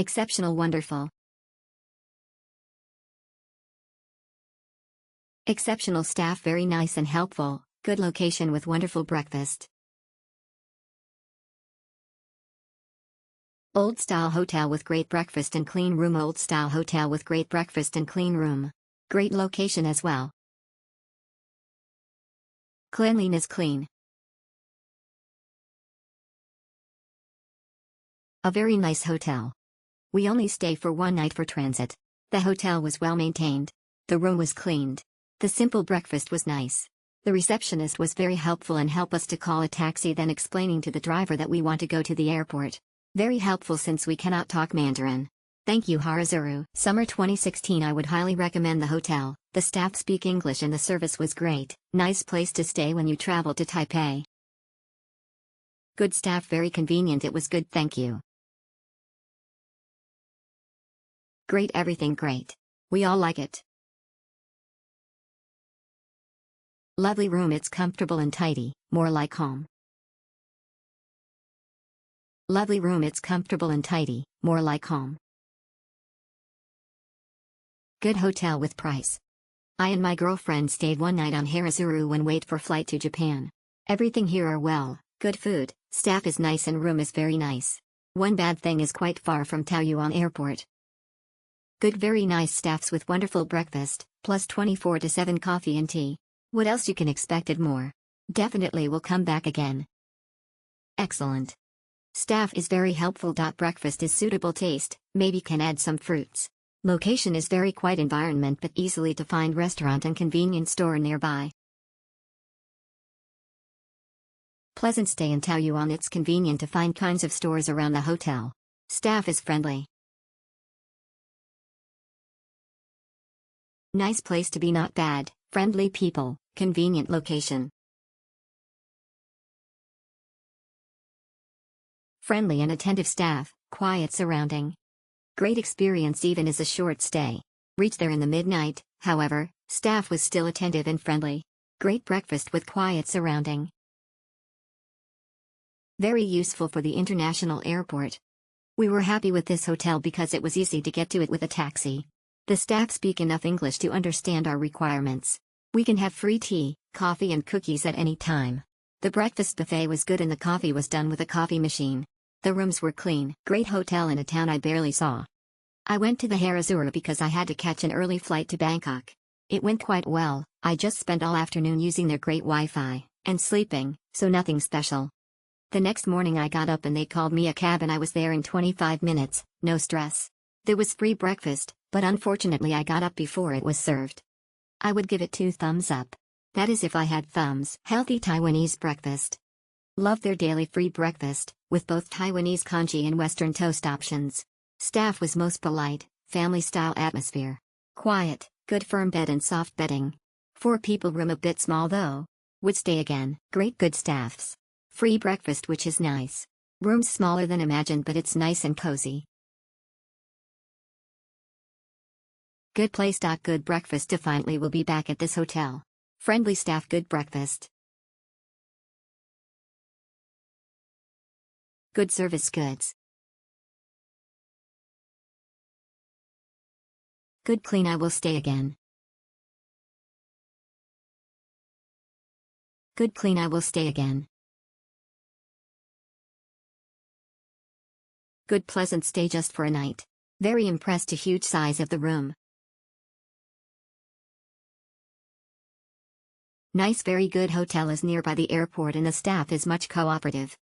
Exceptional, wonderful. Exceptional staff, very nice and helpful. Good location with wonderful breakfast. Old style hotel with great breakfast and clean room. Old style hotel with great breakfast and clean room. Great location as well. Cleanliness, clean. A very nice hotel. We only stay for one night for transit. The hotel was well maintained. The room was cleaned. The simple breakfast was nice. The receptionist was very helpful and helped us to call a taxi, then explaining to the driver that we want to go to the airport. Very helpful since we cannot talk Mandarin. Thank you, Harazuru. Summer 2016. I would highly recommend the hotel. The staff speak English and the service was great. Nice place to stay when you travel to Taipei. Good staff, very convenient. It was good, thank you. Great, everything great. We all like it. Lovely room, it's comfortable and tidy, more like home. Lovely room, it's comfortable and tidy, more like home. Good hotel with price. I and my girlfriend stayed one night on Harazuru when wait for flight to Japan. Everything here are well, good food, staff is nice and room is very nice. One bad thing is quite far from Taoyuan airport. Good, very nice staffs with wonderful breakfast, plus 24/7 coffee and tea. What else you can expected more? Definitely will come back again. Excellent. Staff is very helpful. Breakfast is suitable taste, maybe can add some fruits. Location is very quiet environment but easily to find restaurant and convenience store nearby. Pleasant stay in Taoyuan. It's convenient to find kinds of stores around the hotel. Staff is friendly. Nice place to be, not bad, friendly people, convenient location. Friendly and attentive staff, quiet surrounding. Great experience even as a short stay. Reached there in the midnight, however, staff was still attentive and friendly. Great breakfast with quiet surrounding. Very useful for the international airport. We were happy with this hotel because it was easy to get to it with a taxi. The staff speak enough English to understand our requirements. We can have free tea, coffee and cookies at any time. The breakfast buffet was good and the coffee was done with a coffee machine. The rooms were clean. Great hotel in a town I barely saw. I went to the Harazuru because I had to catch an early flight to Bangkok. It went quite well. I just spent all afternoon using their great Wi-Fi and sleeping, so nothing special. The next morning I got up and they called me a cab and I was there in 25 minutes, no stress. There was free breakfast, but unfortunately I got up before it was served. I would give it 2 thumbs up. That is if I had thumbs. Healthy Taiwanese breakfast. Love their daily free breakfast, with both Taiwanese congee and Western toast options. Staff was most polite, family-style atmosphere. Quiet, good firm bed and soft bedding. 4 people room, a bit small though. Would stay again. Great, good staffs. Free breakfast, which is nice. Rooms smaller than imagined but it's nice and cozy. Good place. Good breakfast. Definitely will be back at this hotel. Friendly staff, good breakfast. Good service, goods. Good clean. I will stay again. Good clean. I will stay again. Good pleasant stay just for a night. Very impressed to huge size of the room. Nice, very good hotel is nearby the airport and the staff is much cooperative.